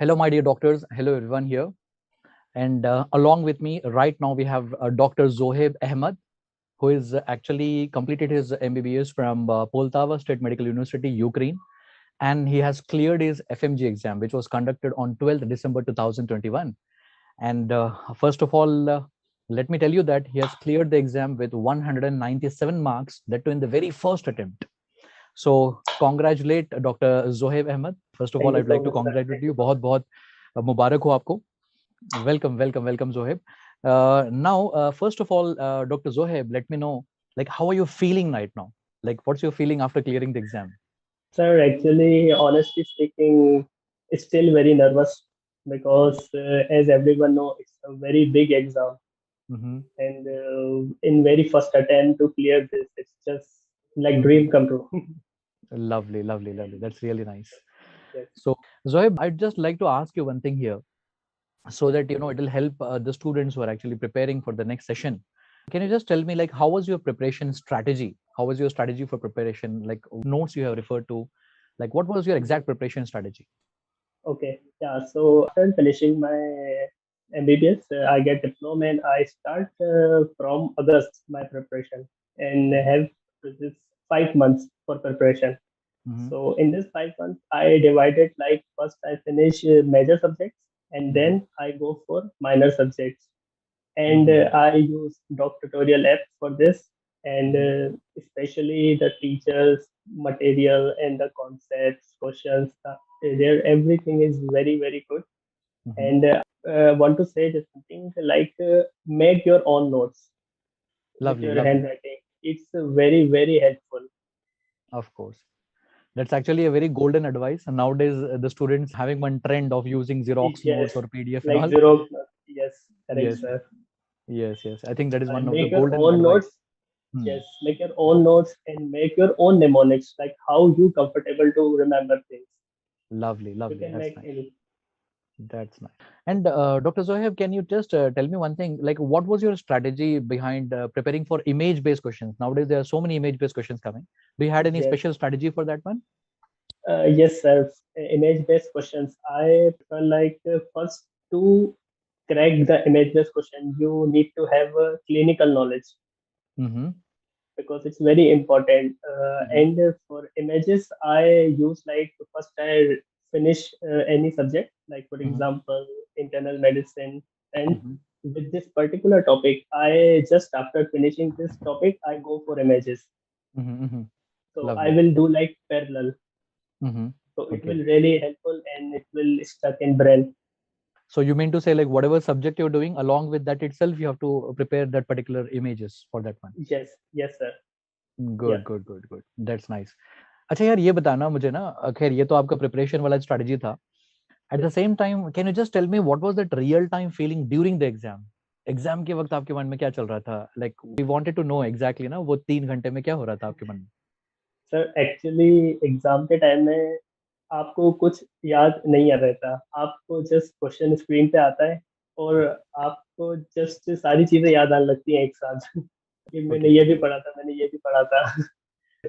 Hello, my dear doctors. Hello, everyone here. And along with me right now, we have Dr. Zohaib Ahmed, who is actually completed his MBBS from Poltava State Medical University, Ukraine. And he has cleared his FMG exam, which was conducted on 12th December 2021. And first of all, let me tell you that he has cleared the exam with 197 marks, that too in the very first attempt. So congratulate Dr. Zohaib Ahmed. First of all, Thank you I'd so like to much, sir. congratulate Thank you you. so much. बहुत बहुत मुबारक हो आपको. Welcome, Zohaib. Now, first of all, Dr. Zohaib, let me know, like, how are you feeling right now? Like, what's your feeling after clearing the exam? Sir, actually, honestly speaking, still very nervous because, as everyone know, it's a very big exam, Mm-hmm. and in very first attempt to clear this, it's just like Mm-hmm. dream come true. Lovely. That's really nice. Yes. So, Zohaib, I'd just like to ask you one thing here, so that it will help the students who are actually preparing for the next session. Can you just tell me, like, how was your preparation strategy? How was your strategy for preparation? Like, what notes you have referred to? Like, what was your exact preparation strategy? Okay. Yeah. So after finishing my MBBS, I get diploma and I start from August my preparation and have this 5 months for preparation. Mm-hmm. So in this 5 months, I divided like first I finish major subjects and Mm-hmm. then I go for minor subjects. And Mm-hmm. I use DocTutorial app for this, and Mm-hmm. especially the teachers, material, and the concepts, questions. There, everything is very good. Mm-hmm. And want to say that something like make your own notes with Lovely, your lovely. handwriting. It's very helpful. Of course. That's actually a very golden advice. And nowadays, the students having one trend of using Xerox notes Yes, or PDF and like all. Xerox. Yes, correct, Yes, sir. yes. I think that is one of the Make your golden own advice. notes. Hmm. Yes, make your own notes and make your own mnemonics, like how you comfortable to remember things. You Lovely. can That's make nice. any. That's nice. And Dr. Zohaib, can you just tell me one thing? Like, what was your strategy behind preparing for image-based questions? Nowadays, there are so many image-based questions coming. Do you had any Yes, special strategy for that one? yes, sir. Image-based questions. I prefer like first to crack the image-based question, you need to have clinical knowledge Mm-hmm. because it's very important. Mm-hmm. And for images, I use like first I finish any subject, like for Mm-hmm. example, internal medicine, and Mm-hmm. with this particular topic, I just after finishing this topic, I go for images. Mm-hmm. So I Lovely. will do like parallel. Mm-hmm. So it Okay. will really helpful and it will stuck in brain. So you mean to say, like, whatever subject you're doing, along with that itself, you have to prepare that particular images for that one. Yes, yes, sir. Yeah. Good that's nice. अच्छा यार, ये बताना मुझे ना, खैर ये तो आपका प्रिपरेशन वाला स्ट्रेटजी था. At the Yes. Same time, can you just tell me what was that real time feeling during the exam? Exam के वक्त आपके मन में क्या चल रहा था? Like we wanted to know exactly ना, वो 3 घंटे में क्या हो रहा था आपके मन में? सर एक्चुअली एग्जाम के टाइम में आपको कुछ याद नहीं आ रहता, आपको जस्ट क्वेश्चन स्क्रीन पे आता है और आपको जस्ट सारी चीजें याद आने लगती हैं एक साथ कि मैंने ओके. ये भी पढ़ा था, मैंने ये भी पढ़ा था.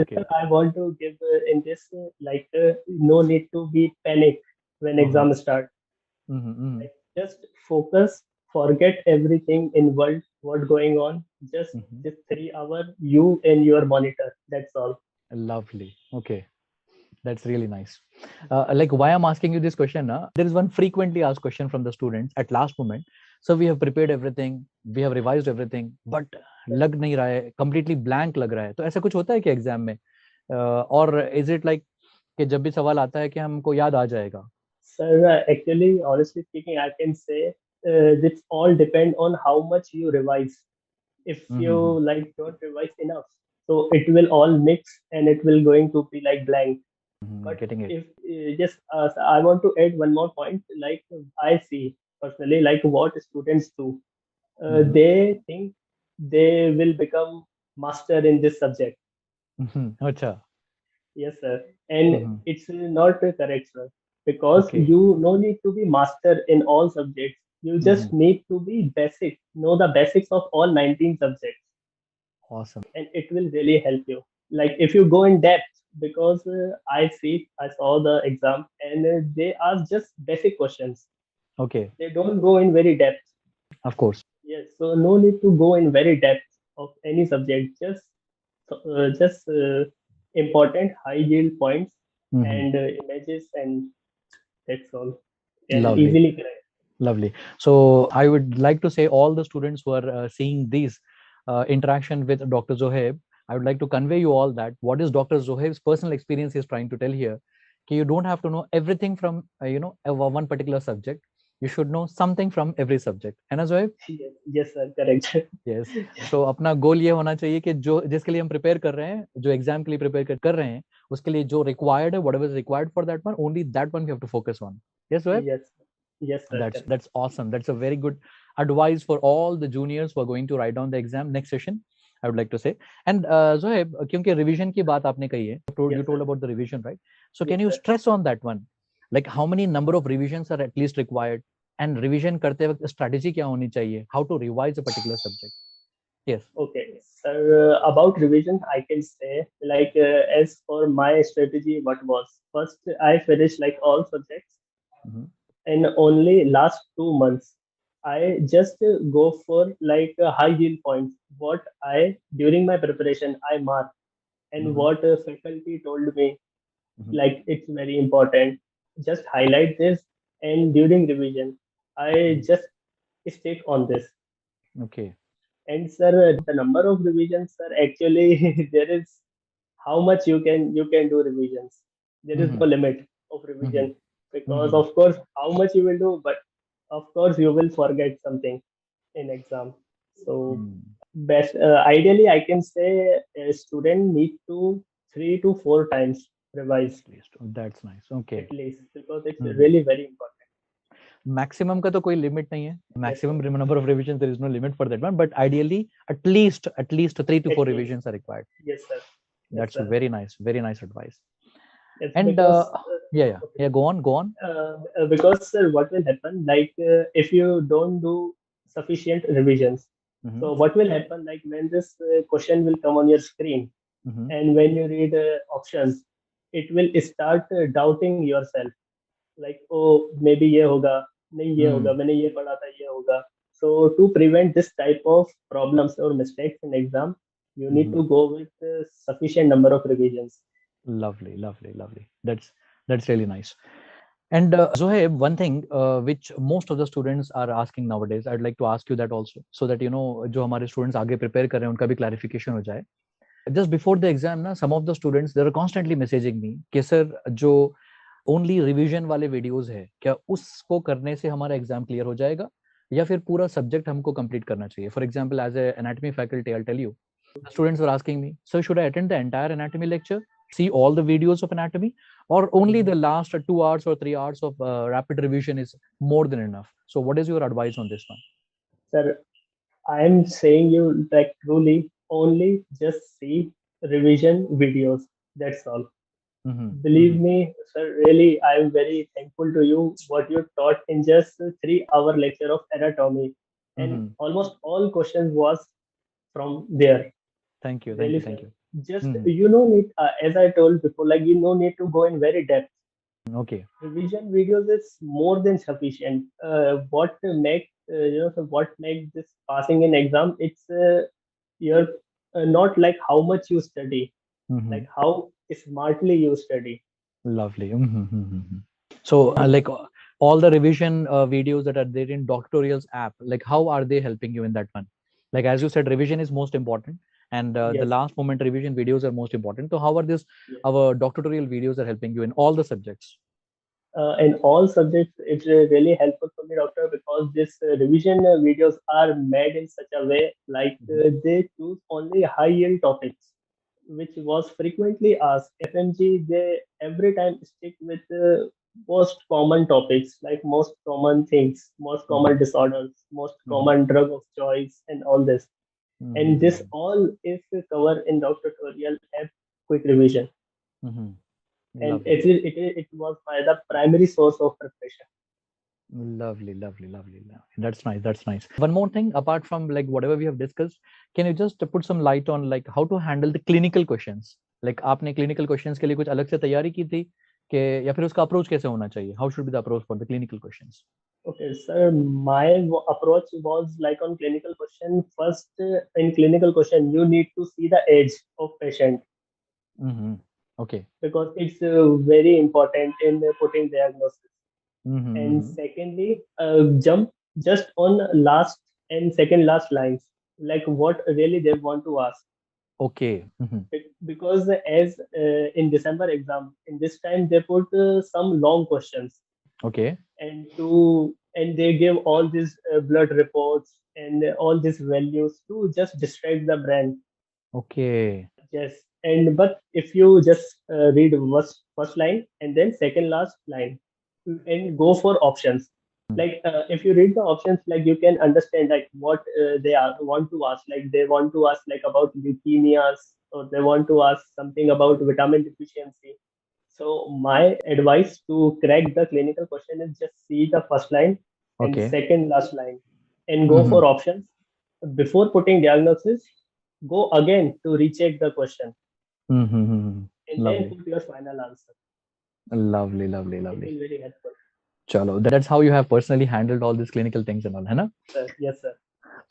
Okay. I want to give in this like no need to be panic when hmm. exam start. Hmm. Like just focus, forget everything in world what going on. Just hmm. this 3 hour you and your monitor. That's all. Lovely. Okay. That's really nice. Like, why I'm asking you this question, there is one frequently asked question from the students at last moment. So we have prepared everything, we have revised everything, but लग नहीं रहा है, completely blank लग रहा है. तो ऐसा कुछ होता है कि एग्जाम में? और is it like कि जब भी सवाल आता है कि हमको याद आ जाएगा? Sir, actually, honestly speaking, I can say this all depend on how much you revise. If you Mm-hmm. like don't revise enough, so it will all mix and it will going to be like blank. Mm-hmm. But Getting it. if just I want to add one more point. Like I see personally, like what students do, Mm-hmm. they think they will become master in this subject. Mm-hmm. अच्छा. Yes, sir. And Mm-hmm. it's not correct, sir, because Okay. you no need to be master in all subjects. You Mm-hmm. just need to be basic, know the basics of all 19 subjects, Awesome. and it will really help you. Like if you go in depth, because I saw the exam, and they ask just basic questions. Okay, They don't go in very depth. of course. Yes, so no need to go in very depth of any subject. Just important high yield points Hmm. and images, and that's all. And Lovely. easily correct. Lovely. So I would like to say all the students who are seeing these interaction with Dr. Zohaib, I would like to convey you all that what is Dr. Zohaib's personal experience is trying to tell here. You don't have to know everything from one particular subject. You should know something from every subject. है ना Zohaib? Yes, yes, sir, correct. Yes. So अपना गोल ये होना चाहिए कि जो जिसके लिए हम प्रिपेयर कर रहे हैं, जो एग्जाम के लिए प्रिपेयर कर रहे हैं, उसके लिए जो रिक्वायर्ड है, whatever is required for that one, only that one we have to focus on. Yes, Zohaib? Yes, yes, sir, correct. That's awesome. That's a very good advice for all the juniors who are going to write down the exam next session. I would like to say. And Zohaib, क्योंकि revision की बात आपने कही है, you Yes, told sir. about the revision, right? So Yes, can you sir. stress on that one? Like how many number of revisions are at least required? And revision करते वक्त strategy क्या होनी चाहिए? How to revise a particular subject? Yes. Okay, sir. About revision, I can say like as for my strategy, what was first I finished like all subjects, Mhm. and only last 2 months I just go for like high yield points. What I during my preparation I mark, and Mhm. what faculty told me, Mhm. like it's very important. Just highlight this, and during revision I Mhm. just stick on this. Okay. And sir, the number of revisions, sir, actually there is how much you can do revisions. There is no Mhm. limit of Mhm. revision, because Mhm. of course how much you will do, but of course you will forget something in exam. So Mhm. best ideally I can say a student need to 3 to 4 times revise At least. That's nice. Okay. at least, because it's Mhm. really very important. Maximum का तो कोई limit नहीं है Yes, sir. Maximum number of revision there is no limit for that one but ideally at least 3 to At 4 least. revisions are required. Yes, sir. Yes, That's sir. very nice advice. Yes, And because okay. yeah, go on. Because sir, what will happen like if you don't do sufficient revisions, Mm-hmm. so what will happen like when this question will come on your screen, Mm-hmm. and when you read options, it will start doubting yourself, like oh maybe ये होगा, नहीं ये होगा, Mm. मैंने ये पढ़ा था ये होगा. So to prevent this type of problems or mistakes in exam, you need Mm-hmm. to go with sufficient number of revisions. Lovely. That's really nice. And Zohaib, one thing which most of the students are asking nowadays, I'd like to ask you that also, so that जो हमारे students आगे prepare कर रहे हैं उनका भी clarification हो जाए. Just before the exam ना, some of the students they are constantly messaging me कि सर जो ओनली रिवीजन वाले वीडियोस है क्या उसको करने से हमारा एग्जाम क्लियर हो जाएगा या फिर पूरा सब्जेक्ट हमको कंप्लीट करना चाहिए for example as a anatomy faculty I tell you students were asking me sir should I attend the entire anatomy lecture see all the videos of anatomy or only Mhm. the last 2 hours or 3 hours of rapid revision is more than enough so what is your advice on this one Sir, I'm saying you like truly only just see revision videos. That's all. mm-hmm. Believe Mm-hmm. me, sir, really, I'm very thankful to you what you taught in just 3 hour lecture of anatomy. And Mm-hmm. almost all questions was from there. Thank you Really, sir. thank you Just mm-hmm. you know need as I told before, like you no need to go in very depth. Okay Revision videos is more than sufficient. What make so what make this passing in exam? It's you're not like how much you study, mm-hmm. like how smartly you study. Lovely. Mm-hmm. So, And all the revision videos that are there in DocTutorials app, like how are they helping you in that one? Like as you said, revision is most important, and the yes, last moment revision videos are most important. So, how are this yes. our DocTutorial videos are helping you in all the subjects? In all subjects, it's really helpful for me, doctor, because this revision videos are made in such a way like Mhm. they choose only high yield topics, which was frequently asked. FMG, they every time stick with most common topics, like most common things, most common Mhm. disorders, most Mhm. common drug of choice, and all this. And this Mhm. all is covered in Doctor Tutorial app quick revision. Mhm. And Lovely. it was my the primary source of preparation. Lovely. That's nice. That's nice. One more thing, apart from like whatever we have discussed, can you just put some light on like how to handle the clinical questions? Like आपने clinical questions के लिए कुछ अलग से तैयारी की थी कि, या फिर उसका अप्रोच कैसे होना चाहिए? How should be the approach for the clinical questions? Okay, sir, my approach was like on clinical question. First, in clinical question, you need to see the age of patient Mm-hmm. Okay. because it's very important in putting diagnosis. And Mm-hmm. secondly, jump just on last and second last lines, like what really they want to ask. Okay. Mm-hmm. Because as in December exam, in this time they put some long questions Okay. and they give all these blood reports and all these values to just distract the brain. Okay. Yes, and but if you just read first line and then second last line and go for options, like if you read the options, like you can understand like what they are want to ask, like they want to ask like about leukemias, or they want to ask something about vitamin deficiency. So my advice to crack the clinical question is just see the first line and Okay. second last line and go Mm-hmm. for options. Before putting diagnosis, go again to recheck the question Mm-hmm. and then Lovely. put your final answer. Lovely. Lovely. It Lovely. will very helpful. Chalo. That's how you have personally handled all these clinical things and all, है ना? Yes, sir.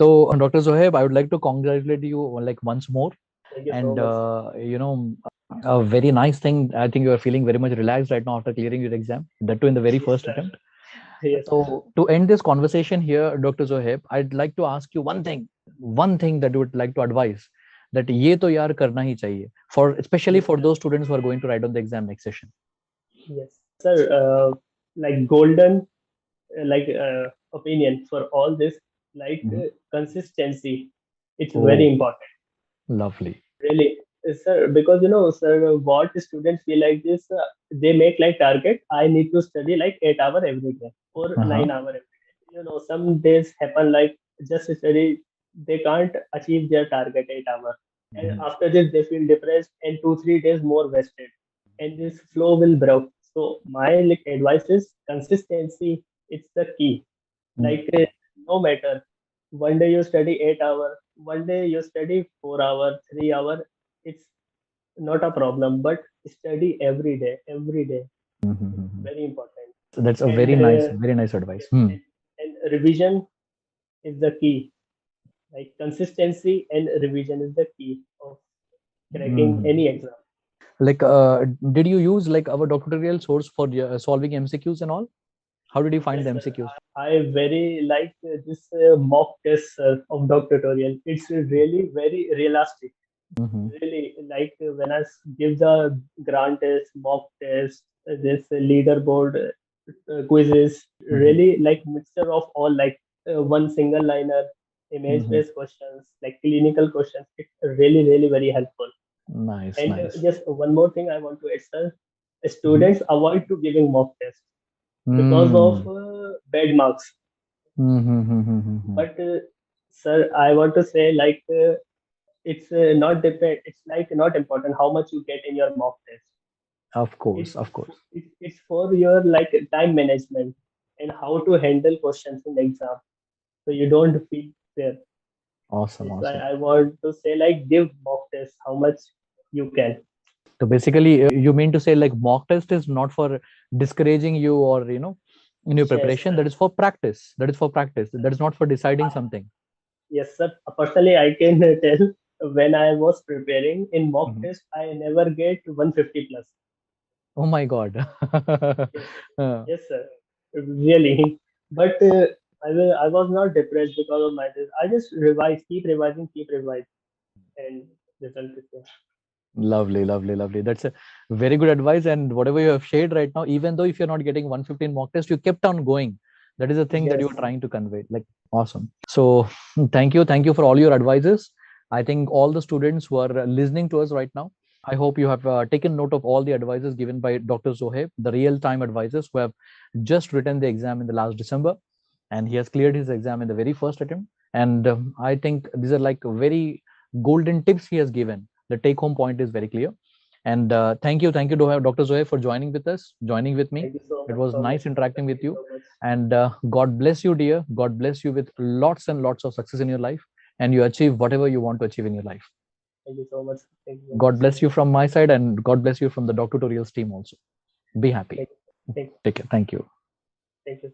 So, Dr. Zohaib, I would like to congratulate you like once more. Thank you so And much. a very nice thing. I think you are feeling very much relaxed right now after clearing your exam. That too in the very Yes, first sir. attempt. Yes, sir. So, to end this conversation here, Dr. Zohaib, I'd like to ask you one thing that you would like to advise, that ये तो यार करना ही चाहिए, for especially Yes, for sir. those students who are going to write on the exam next session. Yes, sir. Like golden, opinion for all this, like Mhm. consistency. It's very Oh, important. lovely. Really, sir, because sir, what students feel like this, they make like target. I need to study like 8 hours every day or Uh-huh. 9 hours every day. Some days happen like just study, they can't achieve their target 8 hours, and Mhm. after this they feel depressed, and 2 3 days more wasted, and this flow will break. So my like advice is consistency. It's the key. Mm. Like no matter, one day you study 8 hours, one day you study 4 hours, 3 hours, it's not a problem, but study every day. It's Mhm. very important. So that's a And very nice advice. yes, Hmm. and revision is the key. Like consistency and revision is the key of cracking Mhm. any exam. Like, did you use like our doctoral source for solving MCQs and all? How did you find Yes, the sir. MCQs? I very like this mock test of doctor tutorial. It's really very realistic. Mm-hmm. Really like when give the grant test, mock test, this leaderboard quizzes, Mm-hmm. really like mixture of all, like one single liner, image Mm-hmm. based questions, like clinical questions. It's really very helpful. Nice, And nice. just one more thing I want to add, sir. Mm-hmm. Students avoid to giving mock test because of Mm. bad marks. Mm-hmm. But sir, I want to say like it's not depend. It's like not important how much you get in your mock test. Of course, It's of course. it's for your like time management and how to handle questions in exam, so you don't feel fear. Awesome, That's why awesome. I want to say like give mock test how much you can. So basically, you mean to say like mock test is not for discouraging you or in your Yes, preparation. sir. That is for practice. That is for practice. That is not for deciding Uh, something. yes, sir. Personally, I can tell when I was preparing in mock Mhm. test, I never get 150 plus. Oh my God. Yes, Uh, yes, sir. Really. But I was not depressed because of my test. I just revise, keep revising, and result is there. Lovely, lovely, lovely. That's a very good advice. And whatever you have shared right now, even though if you're not getting 115 mock test, you kept on going. That is the thing that you Yes, are trying to convey. Like, awesome. So, thank you for all your advices. I think all the students who are listening to us right now, I hope you have taken note of all the advices given by Dr. Zohaib, the real-time advisors who have just written the exam in the last December, and he has cleared his exam in the very first attempt. And I think these are like very golden tips he has given. The take home point is very clear. And thank you, Dr. Zohaib, for joining with us, joining with me. thank you so It much, was nice sir. interacting with Thank you you. so much. And God bless you, dear. God bless you with lots and lots of success in your life, and you achieve whatever you want to achieve in your life. Thank you so much. Thank you so God much. bless you from my side, and God bless you from the DocTutorials team also. Be happy. Thank you. Take care. Thank you. Thank you.